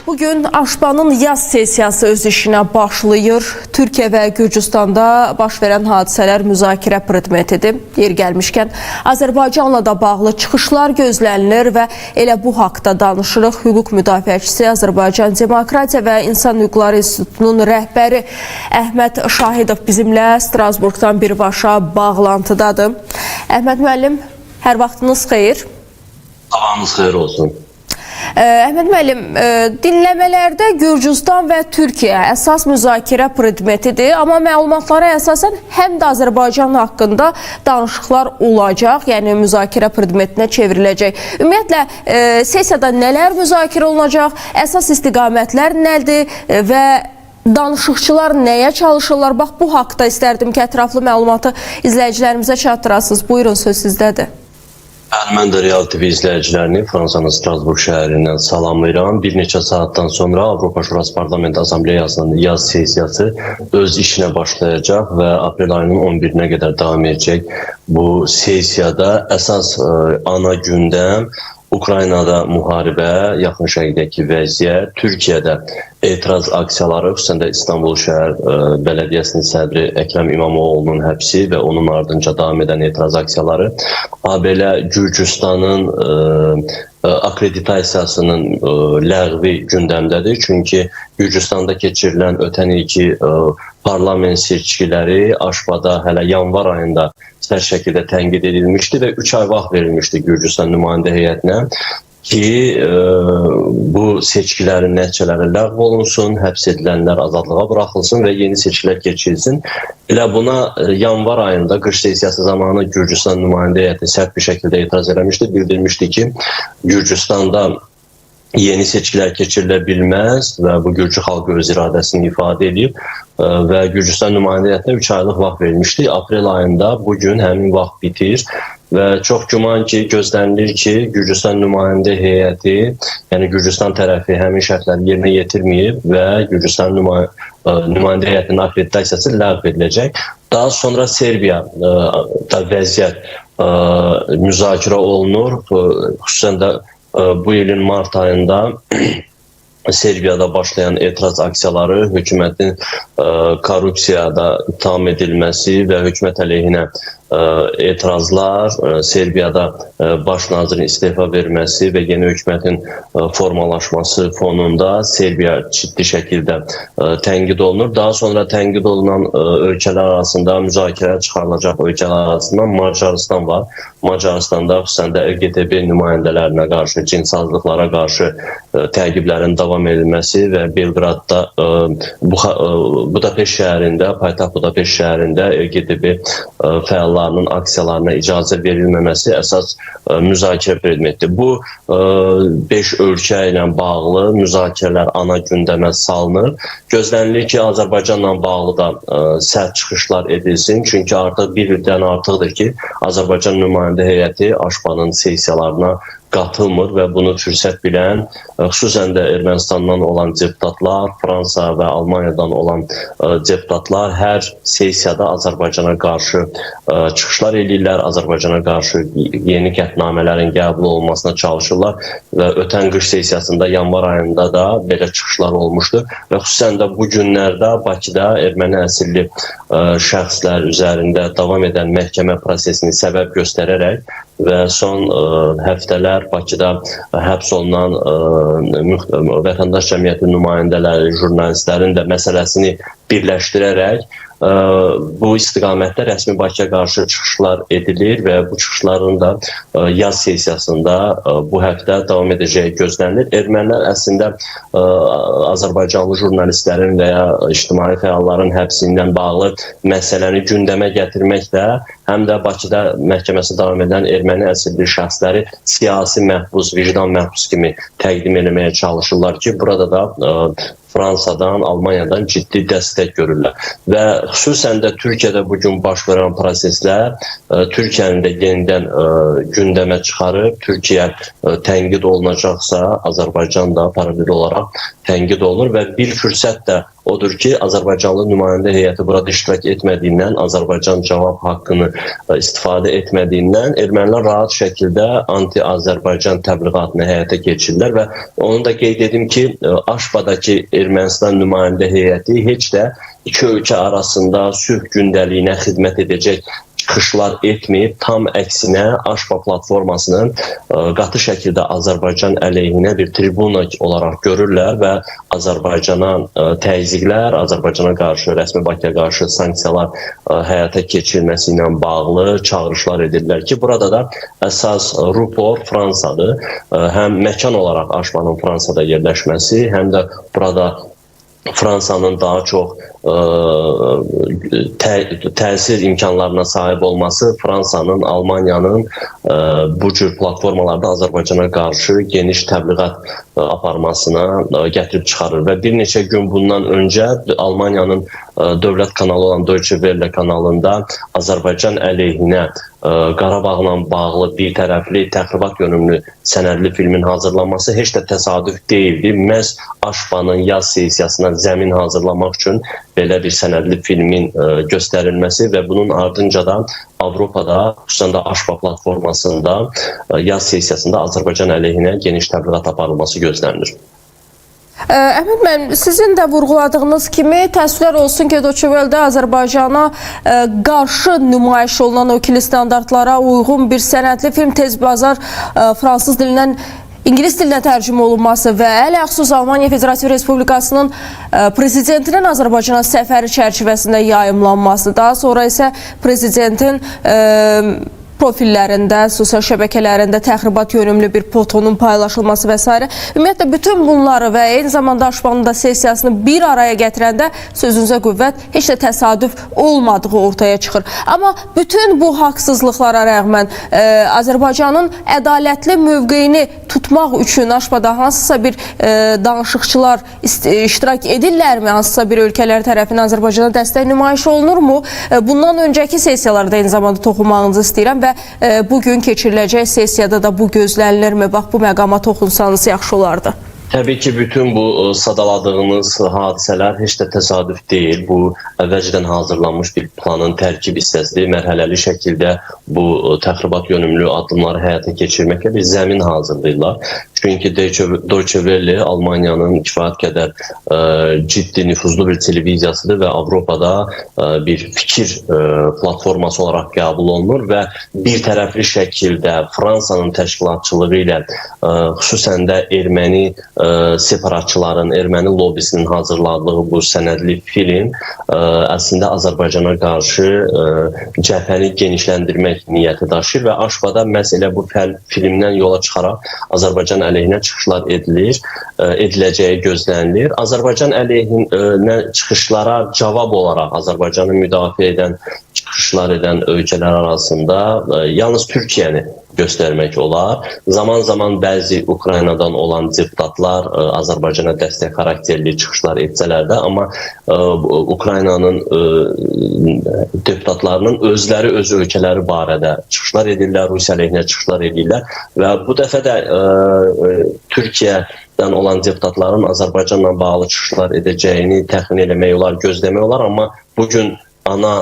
Bugün Aşbanın yaz sesiyası öz işinə başlayır. Türkiyə və Gürcüstanda baş verən hadisələr müzakirə predmetidir. Yer gəlmişkən Azərbaycanla da bağlı çıxışlar gözlənilir və elə bu haqda danışırıq. Hüquq müdafiəçisi Azərbaycan Demokratiya və İnsan Hüquqları İnstitutunun rəhbəri Əhməd Şahidov bizimlə Strasburqdan birbaşa bağlantıdadır. Əhməd müəllim, hər vaxtınız xeyir. Sabahınız xeyir olsun. Əhməd müəllim, dinləmələrdə Gürcüstan və Türkiyə əsas müzakirə predmetidir, amma məlumatlara əsasən həm də Azərbaycan haqqında danışıqlar olacaq, yəni müzakirə predmetinə çevriləcək. Ümumiyyətlə, sesiyada nələr müzakirə olunacaq, əsas istiqamətlər nədir və danışıqçılar nəyə çalışırlar? Bax, bu haqda istərdim ki, ətraflı məlumatı izləyicilərimizə çatdırasınız. Buyurun, söz sizdədir. Mən də Real TV izləyicilərini Fransanın Strasburq şəhərindən salamlayıram. Bir neçə saatdan sonra Avropa Şurası Parlament Asambleyasının yaz sesiyası öz işinə başlayacaq və aprel ayının 11-nə qədər davam edəcək. Bu sesiyada əsas ana gündəm Ukraynada müharibə, yaxın şərqdəki vəziyyət, Türkiyədə etiraz aksiyaları, xüsusən də İstanbul şəhər bələdiyyəsinin sədri Əkrəm İmamoğlu'nun həbsi və onun ardınca davam edən etiraz aksiyaları, habelə Gürcüstanın akreditasiyasının ləğvi gündəmdədir. Çünki Gürcüstanda keçirilən ötən ilki parlament seçkiləri Aşbada hələ yanvar ayında sərt şəkildə tənqid edilmişdi və 3 ay vaxt verilmişdi Gürcüstan nümayəndə heyətinə ki, bu seçkilərin nəticələri ləğv olunsun, həbs edilənlər azadlığa buraxılsın və yeni seçkilər keçirilsin. Elə buna yanvar ayında qış sesiyası zamanı Gürcüstan nümayəndə heyəti sərt bir şəkildə etiraz eləmişdi, bildirmişdi ki, Gürcüstanda yeni seçkilər keçirilə bilməz və bu Gürcü xalqı öz iradəsini ifadə edib və Gürcüstan nümayəndə heyətinə 3 aylıq vaxt verilmişdi. Aprel ayında bugün həmin vaxt bitir və çox güman ki, gözlənilir ki, Gürcüstan nümayəndə heyəti, yəni Gürcüstan tərəfi həmin şərtləri yerinə yetirməyib və Gürcüstan nümayəndə heyətinin akreditasiyası ləğv ediləcək. Daha sonra Serbiyada vəziyyət müzakirə olunur, xüsusən də bu ilin mart ayında Serbiyada başlayan etiraz aksiyaları, hökumətin korrupsiyada ittiham edilməsi və hökumət əleyhinə etirazlar, Serbiyada baş nazirin istefa verməsi və yeni hökumətin formalaşması fonunda Serbiya ciddi şəkildə tənqid olunur. Daha sonra tənqid olunan ölkələr arasında müzakirəyə çıxarılacaq ölkələr arasında Macaristan var. Macaristanda xüsusən də LGTB nümayəndələrinə qarşı, cinsazlıqlara qarşı təqiblərin davam edilməsi və Belqradda, Budapeşt şəhərində, paytaxt Budapeşt şəhərində LGTB fəallarının aksiyalarına icazə verilməməsi əsas müzakirə predmetidir. Bu 5 ölkə ilə bağlı müzakirələr ana gündəmə salınır. Gözlənilir ki, Azərbaycanla bağlı da sərt çıxışlar edilsin. Çünki artıq bir ildən artıqdır ki, Azərbaycan nümayəndə heyəti Aşbanın sesiyalarına qatılmır və bunu fürsət bilən, xüsusən də Ermənistandan olan deputatlar, Fransa və Almaniyadan olan deputatlar hər sesiyada Azərbaycana qarşı çıxışlar edirlər, Azərbaycana qarşı yeni qətnamələrin qəbul olunmasına çalışırlar və ötən qış sesiyasında yanvar ayında da belə çıxışlar olmuşdur və xüsusən də bu günlərdə Bakıda erməni əsilli şəxslər üzərində davam edən məhkəmə prosesini səbəb göstərərək və son həftələr Bakıda həbs olunan vətəndaş cəmiyyəti nümayəndələri, jurnalistlərin də məsələsini birləşdirərək bu istiqamətdə rəsmi Bakıya qarşı çıxışlar edilir və bu çıxışların da yaz sesiyasında bu həftə davam edəcəyi gözlənilir. Ermənilər əslində Azərbaycanlı jurnalistlərin və ya ictimai fəalların həbsi ilə bağlı məsələni gündəmə gətirməklə həm də Bakıda məhkəməsi davam edən erməni əsilli şəxsləri siyasi məhbus, vicdan məhbus kimi təqdim etməyə çalışırlar ki, burada da Fransadan, Almaniyadan ciddi dəstək görürlər. Və xüsusən də Türkiyədə bugün baş verən proseslər Türkiyənin də yenidən gündəmə çıxarıb, Türkiyə tənqid olunacaqsa, Azərbaycan da paralel olaraq tənqid olunur və bir fürsət də odur ki, Azərbaycanlı nümayəndə heyəti burada iştirak etmədiyindən, Azərbaycan cavab haqqını istifadə etmədiyindən ermənilər rahat şəkildə anti-Azərbaycan təbliğatını həyata keçirirlər və onu da qeyd edim ki, Aşbadakı Ermənistan nümayəndə heyəti heç də iki ölkə arasında sülh gündəliyinə xidmət edəcək çıxışlar etməyib, tam əksinə Aşba platformasının qatı şəkildə Azərbaycan əleyhinə bir tribuna olaraq görürlər və Azərbaycana təzyiqlər, Azərbaycana qarşı, rəsmi Bakıya qarşı sanksiyalar həyata keçirilməsi ilə bağlı çağırışlar edirlər ki, burada da əsas rupor Fransadır. Həm məkan olaraq Aşbanın Fransada yerləşməsi, həm də burada Fransanın daha çox təsir imkanlarına sahib olması Fransanın, Almanyanın bu cür platformalarda Azərbaycana qarşı geniş təbliğat aparmasına gətirib çıxarır və bir neçə gün bundan öncə Almanyanın dövlət kanalı olan Deutsche Welle kanalında Azərbaycan əleyhinə Qarabağla bağlı bir tərəfli təxribat yönümlü sənədli filmin hazırlanması heç də təsadüf deyildi. Məhz Aşbanın yaz sessiyasına zəmin hazırlamaq üçün belə bir sənədli filmin göstərilməsi və bunun ardınca da Avropada, xüsusən də Aşba platformasında yaz sessiyasında Azərbaycan əleyhinə geniş təbliğat aparılması gözlənilir. Əhməd müəllim, sizin də vurğuladığınız kimi təəssüflər olsun ki, Deutsche Welle-də Azərbaycana qarşı nümayiş olunan o ikili standartlara uyğun bir sənədli film tez bazar fransız dilindən İngilis dilinə tərcümə olunması və ələxüsus Almaniya Federativ Respublikasının prezidentinin Azərbaycana səfəri çərçivəsində yayımlanması, daha sonra isə prezidentin profillərində, sosial şəbəkələrində təxribat yönümlü bir fotonun paylaşılması və s. Ümumiyyətlə, bütün bunları və eyni zamanda Aşbanın da sessiyasını bir araya gətirəndə sözünüzə qüvvət, heç də təsadüf olmadığı ortaya çıxır. Amma bütün bu haqsızlıqlara rəğmən Azərbaycanın ədalətli mövqeyini tutmaq üçün Aşbada hansısa bir danışıqçılar iştirak edirlərmi? Hansısa bir ölkələr tərəfindən Azərbaycana dəstək nümayiş olunurmu? Bundan öncəki sessiyalarda eyni zamanda toxunmağınızı istəyirəm və bugün keçiriləcək sessiyada da bu gözlənilirmi? Bax, bu məqama toxunsanız yaxşı olardı. Təbii ki, bütün bu sadaladığınız hadisələr heç də təsadüf deyil. Bu, əvvəlcədən hazırlanmış bir planın tərkib hissəsidir. Mərhələli şəkildə bu təxribat yönümlü addımları həyata keçirməklə bir zəmin hazırlayırlar. Çünki Deutsche Welle Almanyanın kifayət qədər ciddi, nüfuzlu bir televiziyasıdır və Avropada bir fikir platforması olaraq qəbul olunur və bir tərəfli şəkildə Fransanın təşkilatçılığı ilə xüsusən də erməni separatçıların, erməni lobbisinin hazırladığı bu sənədli film əslində Azərbaycana qarşı cəbhəni genişləndirmək niyyəti daşıyır və Aşbada məhz elə bu filmdən yola çıxaraq Azərbaycan əleyhinə çıxışlar ediləcəyi gözlənilir. Azərbaycan əleyhinə çıxışlara cavab olaraq Azərbaycanı müdafiə edən, çıxışlar edən ölkələr arasında yalnız Türkiyəni göstərmək olar. Zaman-zaman bəzi Ukraynadan olan deputatlar Azərbaycana dəstək xarakterli çıxışlar etsələr də, amma Ukraynanın deputatlarının özləri öz ölkələri barədə çıxışlar edirlər, Rusiya əleyhinə çıxışlar edirlər və bu dəfə də Türkiyədən olan deputatların Azərbaycanla bağlı çıxışlar edəcəyini təxmin eləmək olar, gözləmək olar, amma bugün ana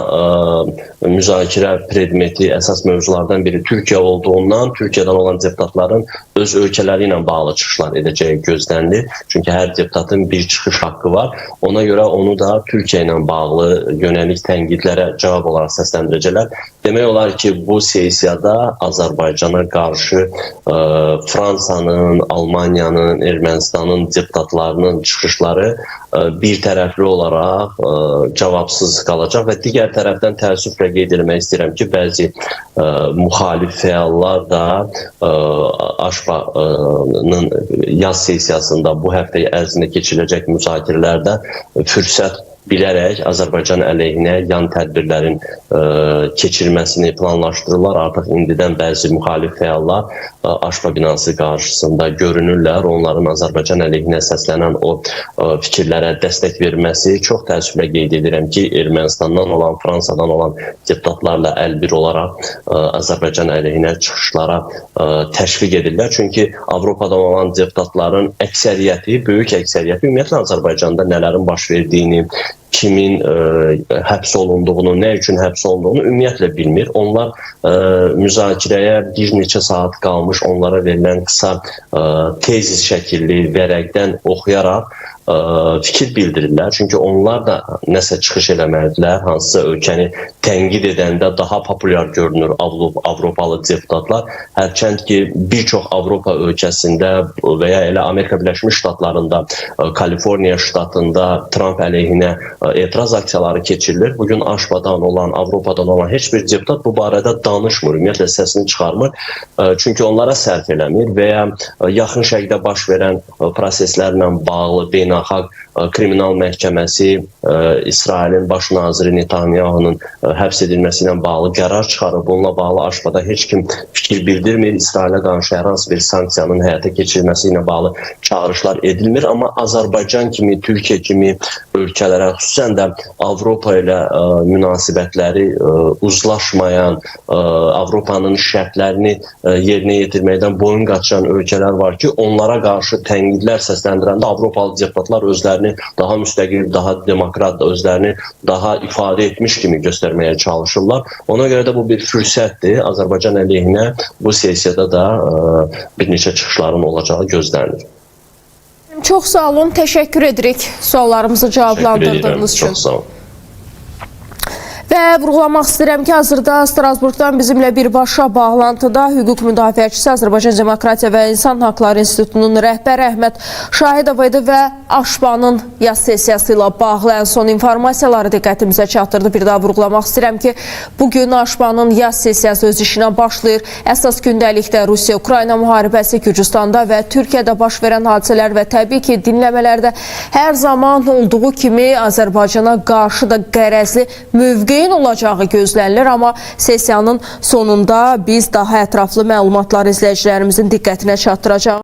müzakirə predmeti, əsas mövzulardan biri Türkiyə olduğundan Türkiyədən olan deputatların öz ölkələri ilə bağlı çıxışlar edəcəyi gözlənilir. Çünki hər deputatın bir çıxış haqqı var. Ona görə onu da Türkiyə ilə bağlı yönəlik tənqidlərə cavab olaraq səsləndirəcəklər. Demək olar ki, bu sessiyada Azərbaycana qarşı Fransanın, Almanyanın, Ermənistanın deputatlarının çıxışları bir tərəfli olaraq cavabsız qalacaq və digər tərəfdən təəssüflə qeyd etmək istəyirəm ki, bəzi müxalif fəallar da Aşbanın yaz sessiyasında bu həftə ərzində keçiriləcək müzakirələrdə fürsət bilərək Azərbaycan əleyhinə yan tədbirlərin keçirməsini planlaşdırırlar. Artıq indidən bəzi müxalif fəallar Aşpa binası qarşısında görünürlər. Onların Azərbaycan əleyhinə səslənən o fikirlərə dəstək verməsi çox təəssüflə qeyd edirəm ki, Ermənistandan olan, Fransadan olan deputatlarla əlbir olaraq Azərbaycan əleyhinə çıxışlara təşviq edirlər. Çünki Avropadan olan deputatların əksəriyyəti, böyük əksəriyyəti ümumiyyətlə Azərbaycanda nələrin baş verdiyini, kimin həbs olunduğunu, nə üçün həbs olunduğunu ümumiyyətlə bilmir. Onlar müzakirəyə bir neçə saat qalmış onlara verilən qısa tezis şəkilli vərəqdən oxuyaraq fikir bildirirlər. Çünki onlar da nəsə çıxış eləməlidirlər. Hansısa ölkəni tənqid edəndə daha populyar görünür Avropalı deputatlar. Hərçənd ki, bir çox Avropa ölkəsində və ya elə Amerika Birləşmiş Ştatlarında, Kaliforniya ştatında Trump əleyhinə etiraz aksiyaları keçirilir. Bugün Aşpadan olan, Avropadan olan heç bir deputat bu barədə danışmır, ümumiyyətlə səsini çıxarmır. Çünki onlara sərf eləmir və ya yaxın şərqdə baş verən proseslərlə bağlı beynəlxalq kriminal məhkəməsi İsrailin baş naziri Netanyahunun həbs edilməsi ilə bağlı qərar çıxarır. Bununla bağlı Aşpada heç kim fikir bildirmir. İsrailə qarşı hər hansı bir sanksiyanın həyata keçirilməsi ilə bağlı çağırışlar edilmir. Amma Azərbaycan kimi, Türkiyə kimi ölkələrə, xüsusən də Avropa ilə münasibətləri uzlaşmayan, Avropanın şərtlərini yerinə yetirməkdən boyun qaçıran ölkələr var ki, onlara qarşı tənqidlər səsləndirəndə Avropalı deputatlar özlərini daha müstəqil, daha demokrat, özlərini daha ifadə etmiş kimi göstərməyə çalışırlar. Ona görə də bu bir fürsətdir. Azərbaycan əleyhinə bu sessiyada da bir neçə çıxışların olacağı gözlənilir. Çox sağ olun, təşəkkür edirik suallarımızı cavablandırdığınız üçün. Çox sağ olun. Və vurğulamaq istəyirəm ki, hazırda Strasburqdan bizimlə birbaşa bağlantıda hüquq müdafiəçisi Azərbaycan Demokratiya və İnsan Haqları İnstitutunun rəhbəri Əhməd Şahidov idi və Aşpanın yaz sessiyası ilə bağlı ən son informasiyaları diqqətimizə çatdırdı. Bir daha vurğulamaq istəyirəm ki, bugün Aşpanın yaz sessiyası öz işinə başlayır. Əsas gündəlikdə Rusiya-Ukrayna müharibəsi, Gürcüstanda və Türkiyədə baş verən hadisələr və təbii ki, dinləmələrdə hər zaman olduğu kimi Azərbaycana qarşı da qərəzli mövqe olacağı gözlənilir, amma sessiyanın sonunda biz daha ətraflı məlumatlar izləyicilərimizin diqqətinə çatdıracağıq.